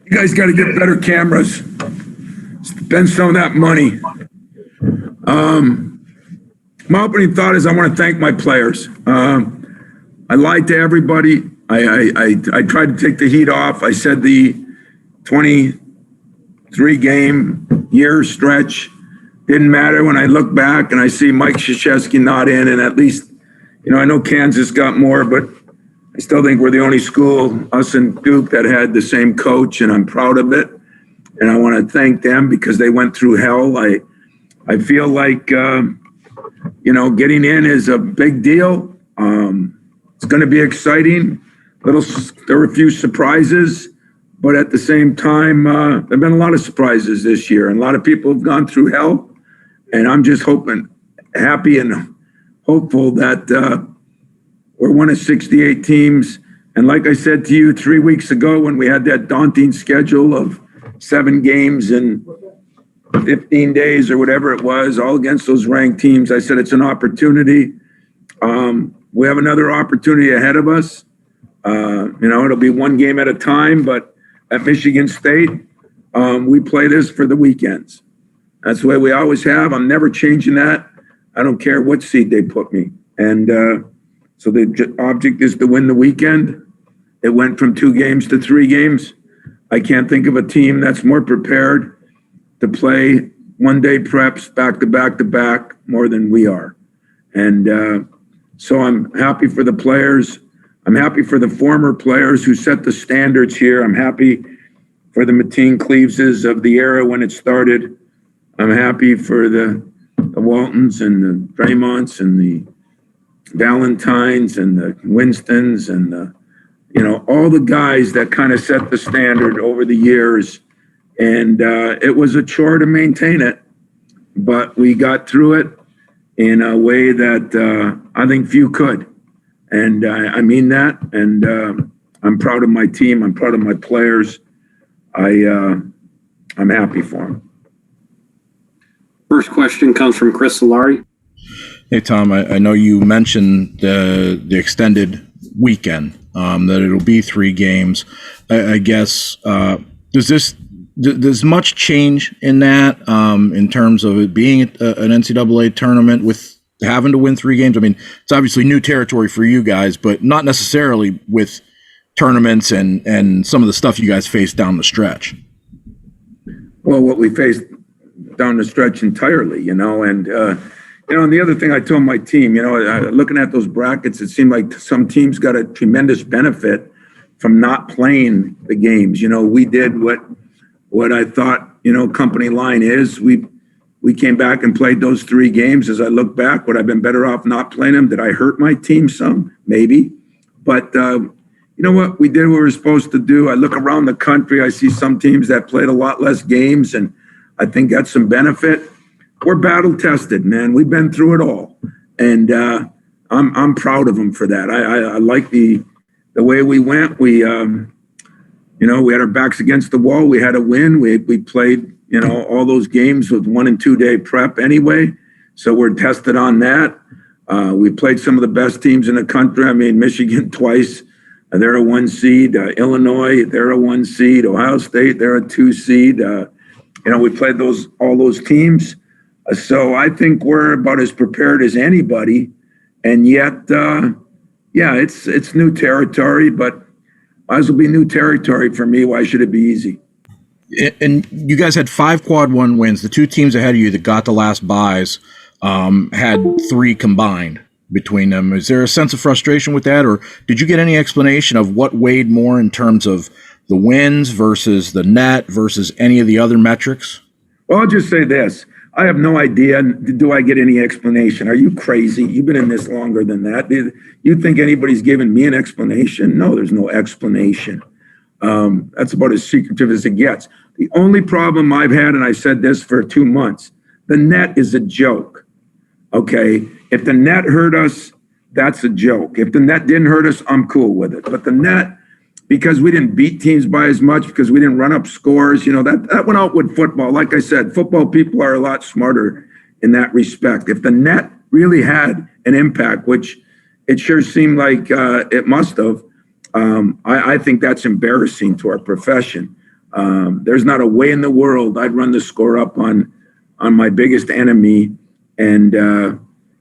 You guys got to get better cameras. Spend some of that money. My opening thought is I want to thank my players. I lied to everybody. I tried to take the heat off. I said the 23-game year stretch didn't matter. When I look back and I see Mike Krzyzewski not in, and at least, I know Kansas got more, but I still think we're the only school, us and Duke, that had the same coach, and I'm proud of it. And I want to thank them because they went through hell. I feel like, getting in is a big deal. It's going to be exciting. There were a few surprises, but at the same time, there have been a lot of surprises this year, and a lot of people have gone through hell. And I'm just happy and hopeful that we're one of 68 teams. And like I said to you 3 weeks ago, when we had that daunting schedule of 7 games in 15 days or whatever it was, all against those ranked teams, I said it's an opportunity. We have another opportunity ahead of us. It'll be one game at a time, but at Michigan State, we play this for the weekends. That's the way we always have. I'm never changing that. I don't care what seed they put me. And so the object is to win the weekend. It went from 2 games to 3 games. I can't think of a team that's more prepared to play one-day preps back to back to back more than we are. And so I'm happy for the players. I'm happy for the former players who set the standards here. I'm happy for the Mateen Cleaveses of the era when it started. I'm happy for the Waltons and the Draymonts and the Valentines and the Winstons and all the guys that kind of set the standard over the years. And it was a chore to maintain it, but we got through it in a way that I think few could. And I mean that. And I'm proud of my team. I'm proud of my players. I'm happy for them. First question comes from Chris Solari. Hey, Tom, I know you mentioned the extended weekend, that it'll be 3 games. I guess, does much change in that in terms of it being an NCAA tournament with having to win 3 games? I mean, it's obviously new territory for you guys, but not necessarily with tournaments and some of the stuff you guys face down the stretch. Well, what we faced down the stretch entirely, and and the other thing I told my team, looking at those brackets, it seemed like some teams got a tremendous benefit from not playing the games. We did what I thought, company line is. We came back and played those 3 games. As I look back, would I have been better off not playing them? Did I hurt my team some? Maybe. But you know what? We did what we were supposed to do. I look around the country. I see some teams that played a lot less games, and I think got some benefit. We're battle tested, man. We've been through it all. And I'm proud of them for that. I like the way we went. We had our backs against the wall. We had a win. We played, all those games with 1 and 2 day prep anyway. So we're tested on that. We played some of the best teams in the country. I mean, Michigan twice. They're a 1 seed. Illinois, they're a 1 seed. Ohio State, they're a 2 seed. We played all those teams. So I think we're about as prepared as anybody. And yet, it's new territory, but might as well be new territory for me. Why should it be easy? And you guys had 5 quad 1 wins. The 2 teams ahead of you that got the last buys had 3 combined between them. Is there a sense of frustration with that, or did you get any explanation of what weighed more in terms of the wins versus the net versus any of the other metrics? Well, I'll just say this. I have no idea. Do I get any explanation? Are you crazy? You've been in this longer than that. You think anybody's giving me an explanation? No, there's no explanation. That's about as secretive as it gets. The only problem I've had, and I said this for 2 months, the net is a joke. Okay? If the net hurt us, that's a joke. If the net didn't hurt us, I'm cool with it. But the net, because we didn't beat teams by as much, because we didn't run up scores, that went out with football. Like I said, football people are a lot smarter in that respect. If the net really had an impact, which it sure seemed like it must have, I think that's embarrassing to our profession. There's not a way in the world I'd run the score up on my biggest enemy. And,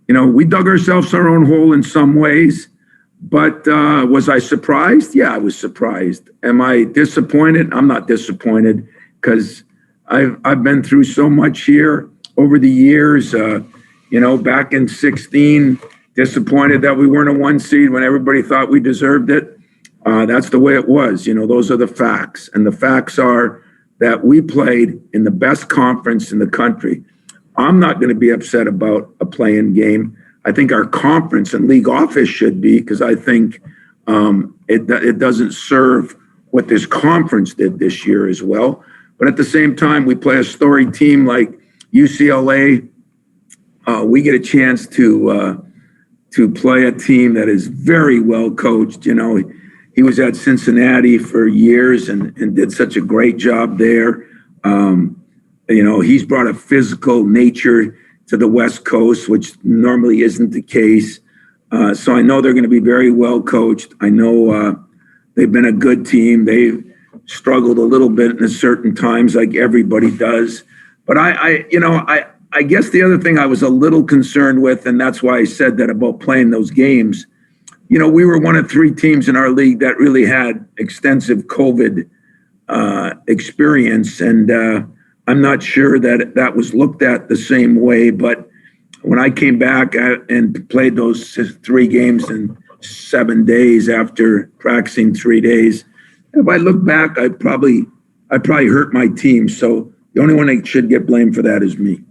we dug ourselves our own hole in some ways. But was I surprised? Yeah, I was surprised. Am I disappointed? I'm not disappointed because I've been through so much here over the years. Back in 2016, disappointed that we weren't a 1 seed when everybody thought we deserved it. That's the way it was. Those are the facts. And the facts are that we played in the best conference in the country. I'm not going to be upset about a play-in game. I think our conference and league office should be, because I think it doesn't serve what this conference did this year as well. But at the same time, we play a storied team like UCLA. We get a chance to play a team that is very well coached. He was at Cincinnati for years and did such a great job there. He's brought a physical nature to the West Coast, which normally isn't the case. So I know they're going to be very well coached. I know they've been a good team. They've struggled a little bit in certain times, like everybody does. But I guess the other thing I was a little concerned with, and that's why I said that about playing those games, we were one of 3 teams in our league that really had extensive COVID experience. And I'm not sure that was looked at the same way. But when I came back and played those 3 games in 7 days after practicing 3 days, if I look back, I probably hurt my team. So the only one that should get blamed for that is me.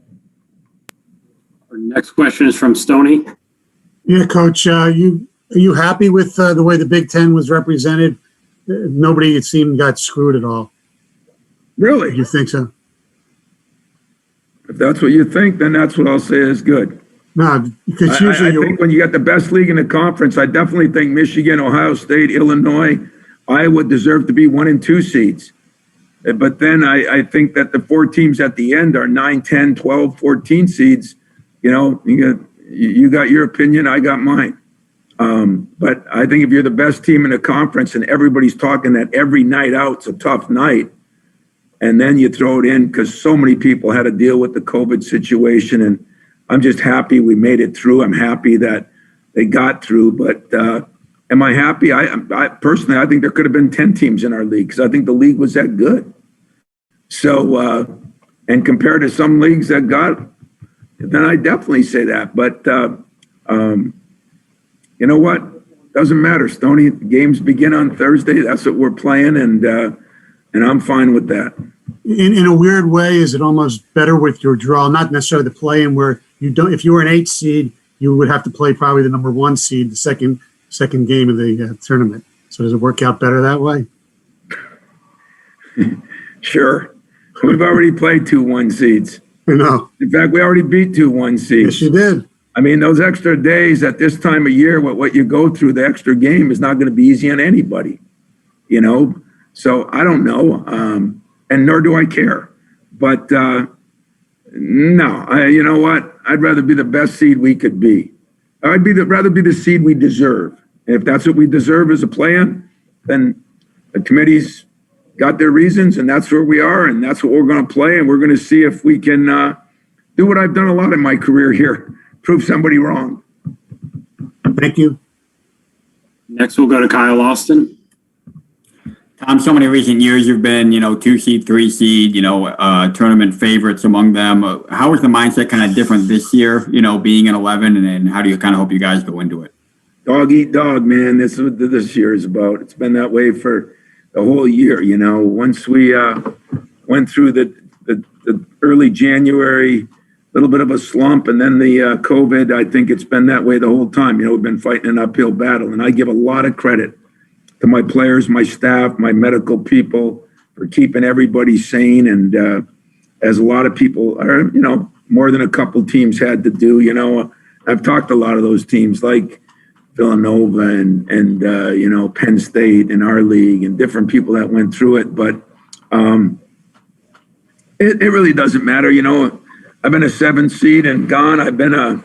Our next question is from Stoney. Yeah, Coach, are you happy with the way the Big Ten was represented? Nobody, it seemed, got screwed at all. Really? You think so? If that's what you think, then that's what I'll say is good. No, because usually I think when you got the best league in the conference, I definitely think Michigan, Ohio State, Illinois, Iowa deserve to be 1 and 2 seeds. But then I think that the 4 teams at the end are 9, 10, 12, 14 seeds. You got your opinion, I got mine. But I think if you're the best team in the conference and everybody's talking that every night out's a tough night, and then you throw it in because so many people had to deal with the COVID situation, and I'm just happy we made it through. I'm happy that they got through, but am I happy? I personally, I think there could have been 10 teams in our league because I think the league was that good. So, and compared to some leagues that got, then I definitely say that. But you know what? Doesn't matter, Stoney. Games begin on Thursday. That's what we're playing, and I'm fine with that. in a weird way, is it almost better with your draw? Not necessarily the play-in where you don't. If you were an 8 seed, you would have to play probably the number 1 seed, the second game of the tournament. So does it work out better that way? Sure. We've already played 2 1 seeds. I know. In fact, we already beat 2 1 seeds. Yes, you did. I mean, those extra days at this time of year, what you go through, the extra game is not going to be easy on anybody, So I don't know, and nor do I care. But no, you know what? I'd rather be the best seed we could be. I'd rather be the seed we deserve. And if that's what we deserve as a plan, then the committee's got their reasons, and that's where we are, and that's what we're going to play, and we're going to see if we can do what I've done a lot in my career here, prove somebody wrong. Thank you. Next, we'll go to Kyle Austin. Tom, so many recent years you've been, 2 seed, 3 seed, tournament favorites among them. How is the mindset kind of different this year, being in 11, and how do you kind of hope you guys go into it? Dog eat dog, man. This is what this year is about. It's been that way for the whole year, Once we went through the early January, little bit of a slump, and then the COVID, I think it's been that way the whole time. We've been fighting an uphill battle, and I give a lot of credit to my players, my staff, my medical people for keeping everybody sane. And as a lot of people are, more than a couple teams had to do, I've talked to a lot of those teams like Villanova and Penn State in our league and different people that went through it. But it really doesn't matter. I've been a 7 seed and gone. I've been a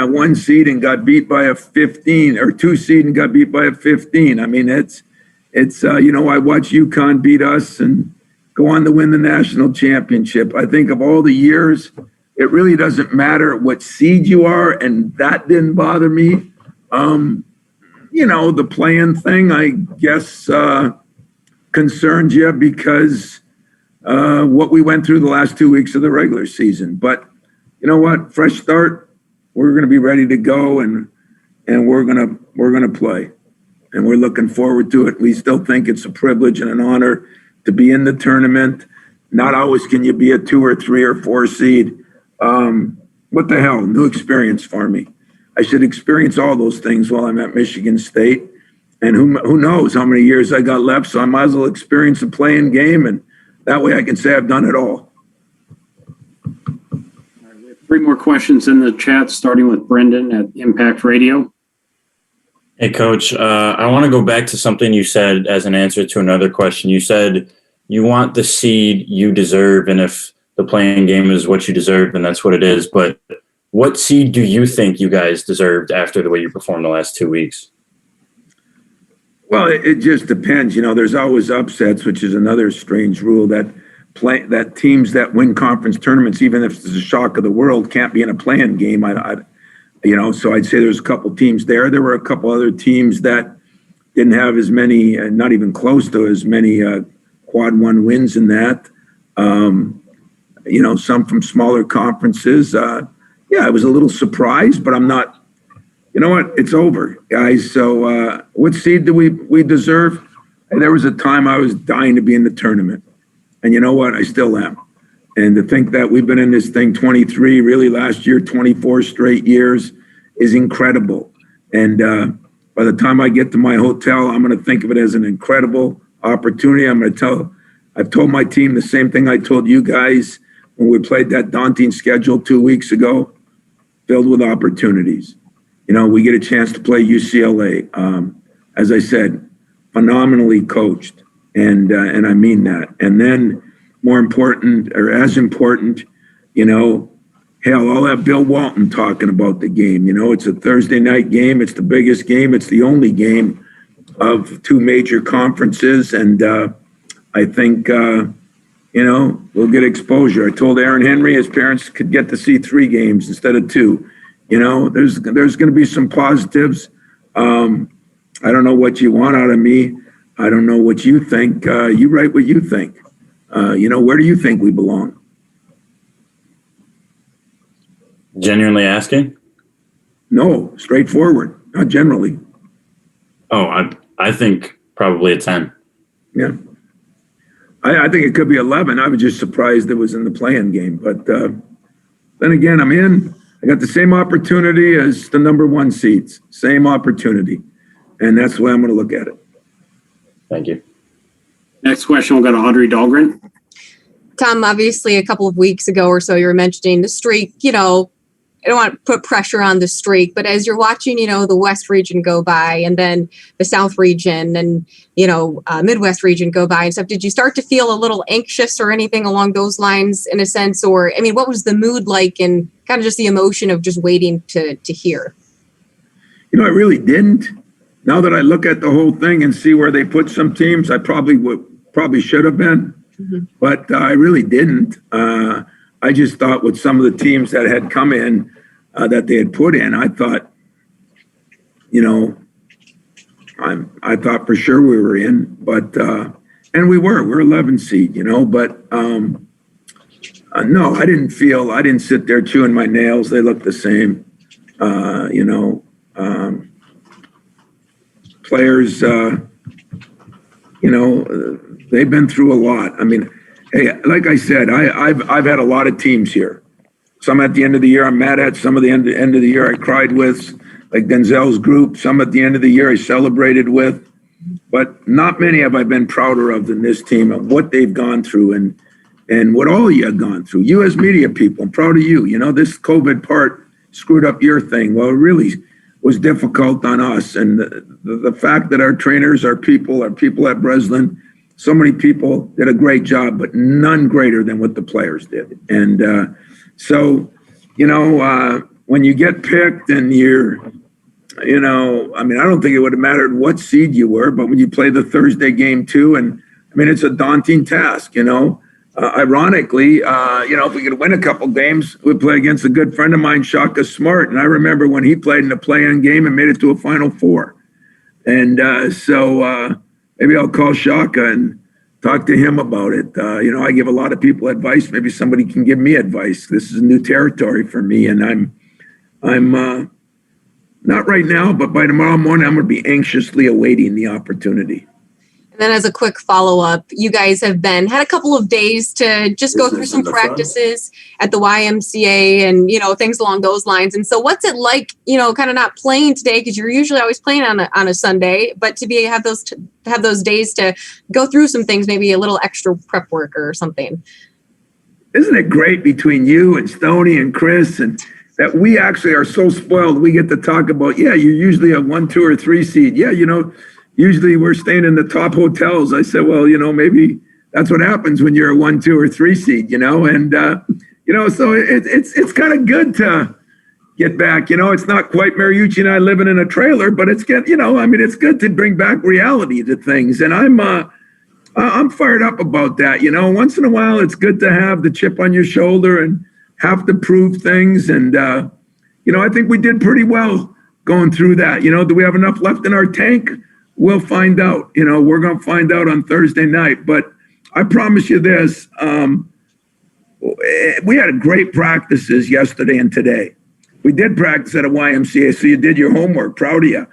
1 seed and got beat by a 15, or 2 seed and got beat by a 15. I mean, it's, I watched UConn beat us and go on to win the national championship. I think of all the years, it really doesn't matter what seed you are, and that didn't bother me. The playing thing, I guess, concerns you because what we went through the last 2 weeks of the regular season. But you know what? Fresh start. We're going to be ready to go, and we're gonna play, and we're looking forward to it. We still think it's a privilege and an honor to be in the tournament. Not always can you be a 2 or 3 or 4 seed. What the hell? New experience for me. I should experience all those things while I'm at Michigan State. And who knows how many years I got left, so I might as well experience a playing game, and that way I can say I've done it all. We have 3 more questions in the chat, starting with Brendan at Impact Radio. Hey, Coach, I want to go back to something you said as an answer to another question. You said you want the seed you deserve, and if the playing game is what you deserve, then that's what it is. But what seed do you think you guys deserved after the way you performed the last 2 weeks? Well, it just depends. There's always upsets, which is another strange rule that teams that win conference tournaments, even if it's a shock of the world, can't be in a playing game. So I'd say there's a couple teams there. There were a couple other teams that didn't have as many, not even close to as many quad 1 wins in that. Some from smaller conferences. I was a little surprised, but I'm not. You know what? It's over, guys. So what seed do we deserve? And there was a time I was dying to be in the tournament. And you know what? I still am. And to think that we've been in this thing 23, really last year, 24 straight years is incredible. And by the time I get to my hotel, I'm going to think of it as an incredible opportunity. I've told my team the same thing I told you guys when we played that daunting schedule 2 weeks ago, filled with opportunities. We get a chance to play UCLA. As I said, phenomenally coached, and I mean that. And then more important, or as important, hell, I'll have Bill Walton talking about the game. It's a Thursday night game. It's the biggest game. It's the only game of 2 major conferences. And I think, we'll get exposure. I told Aaron Henry his parents could get to see 3 games instead of 2. There's going to be some positives. I don't know what you want out of me. I don't know what you think. You write what you think. Where do you think we belong? Genuinely asking? No, straightforward, not generally. Oh, I think probably a 10. Yeah. I think it could be 11. I was just surprised it was in the playing game. But then again, I'm in. I got the same opportunity as the number 1 seeds. Same opportunity. And that's the way I'm going to look at it. Thank you. Next question will go to Audrey Dahlgren. Tom, obviously a couple of weeks ago or so, you were mentioning the streak. I don't want to put pressure on the streak, but as you're watching, the West region go by and then the South region and, Midwest region go by and stuff, did you start to feel a little anxious or anything along those lines in a sense? Or, what was the mood like and kind of just the emotion of just waiting to hear? I really didn't. Now that I look at the whole thing and see where they put some teams, I probably should have been, but I really didn't. I just thought with some of the teams that had come in, that they had put in, I thought, I thought for sure we were in, but, and we're 11 seed, but no, I didn't sit there chewing my nails. They looked the same, players, they've been through a lot. Hey, like I said, I've had a lot of teams here. Some at the end of the year I'm mad at. Some at the end of the year I cried with, like Denzel's group. Some at the end of the year I celebrated with. But not many have I been prouder of than this team, of what they've gone through and what all of you have gone through. You as media people, I'm proud of you. This COVID part screwed up your thing. Well, it really was difficult on us. And the fact that our trainers, our people at Breslin, so many people did a great job, but none greater than what the players did. And so, when you get picked and you're you know, I mean, I don't think it would have mattered what seed you were, but when you play the Thursday game too, and I mean, it's a daunting task, you know. Ironically, you know, if we could win a couple games, we'd play against a good friend of mine, Shaka Smart. And I remember when he played in the play-in game and made it to a Final Four. And so maybe I'll call Shaka and talk to him about it. You know, I give a lot of people advice. Maybe somebody can give me advice. This is new territory for me, and I'm not right now, but by tomorrow morning, I'm going to be anxiously awaiting the opportunity. And then as a quick follow-up, you guys have had a couple of days to just go through some practices at the YMCA and, you know, things along those lines. And so what's it like, you know, kind of not playing today, because you're usually always playing on a Sunday, but to have those days to go through some things, maybe a little extra prep work or something. Isn't it great between you and Stoney and Chris, and that we actually are so spoiled? We get to talk about, yeah, you're usually a 1, 2, or 3 seed. Yeah, you know, usually we're staying in the top hotels. I said, well, you know, maybe that's what happens when you're a 1, 2, or 3 seed, you know, and, you know, so it's kind of good to get back. You know, it's not quite Mariucci and I living in a trailer, but it's you know, I mean, it's good to bring back reality to things. And I'm fired up about that. You know, once in a while, it's good to have the chip on your shoulder and have to prove things. And, you know, I think we did pretty well going through that. You know, do we have enough left in our tank? We'll find out. You know, we're going to find out on Thursday night. But I promise you this, we had great practices yesterday and today. We did practice at a YMCA, so you did your homework. Proud of you.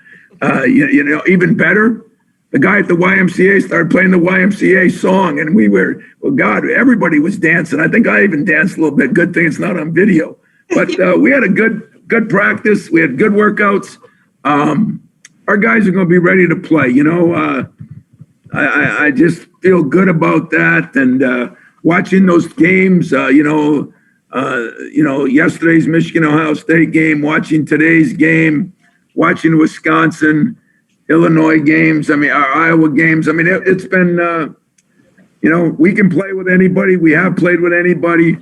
You know, even better, the guy at the YMCA started playing the YMCA song, and we were, well, God, everybody was dancing. I think I even danced a little bit. Good thing it's not on video. But we had a good practice. We had good workouts. Our guys are going to be ready to play. You know, I just feel good about that. And watching those games, you know, yesterday's Michigan-Ohio State game, watching today's game, watching Wisconsin, Illinois games, I mean, our Iowa games. I mean, it's been, you know, we can play with anybody. We have played with anybody.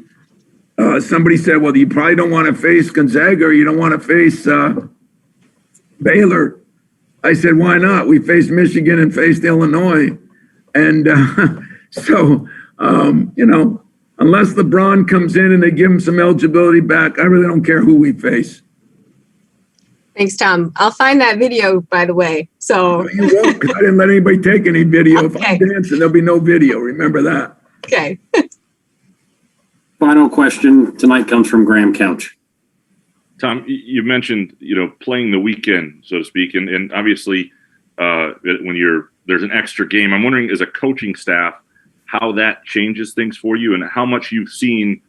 Somebody said, well, you probably don't want to face Gonzaga or you don't want to face Baylor. I said, why not? We faced Michigan and faced Illinois. And so, you know, unless LeBron comes in and they give him some eligibility back, I really don't care who we face. Thanks, Tom. I'll find that video, by the way. So no, you won't, because I didn't let anybody take any video. Okay. If I'm dancing, there'll be no video. Remember that. Okay. Final question tonight comes from Graham Couch. Tom, you mentioned, you know, playing the weekend, so to speak, and obviously when there's an extra game, I'm wondering as a coaching staff how that changes things for you and how much you've seen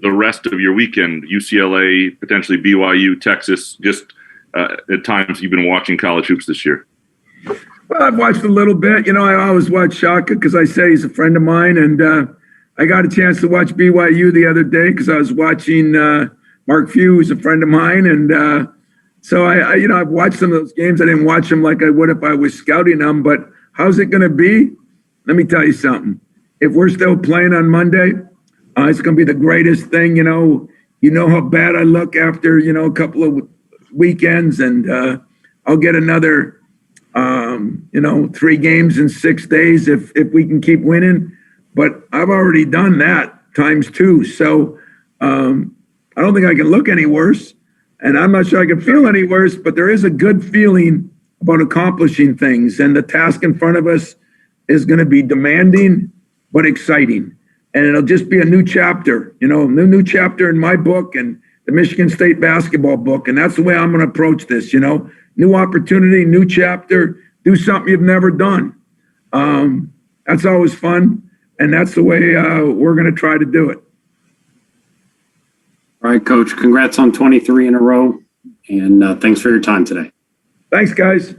the rest of your weekend, UCLA, potentially BYU, Texas, just at times you've been watching college hoops this year. Well, I've watched a little bit. You know, I always watch Shaka because I say he's a friend of mine, and I got a chance to watch BYU the other day because I was watching Mark Few, who's a friend of mine, and so I you know, I've watched some of those games. I didn't watch them like I would if I was scouting them, but how's it going to be? Let me tell you something. If we're still playing on Monday, it's going to be the greatest thing. You know how bad I look after, you know, a couple of weekends, and I'll get another, you know, 3 games in 6 days if we can keep winning. But I've already done that times 2. So I don't think I can look any worse, and I'm not sure I can feel any worse, but there is a good feeling about accomplishing things, and the task in front of us is going to be demanding but exciting. And it'll just be a new chapter, you know, new chapter in my book and the Michigan State basketball book. And that's the way I'm going to approach this, you know, new opportunity, new chapter, do something you've never done. That's always fun. And that's the way we're going to try to do it. All right, Coach, congrats on 23 in a row. And thanks for your time today. Thanks, guys.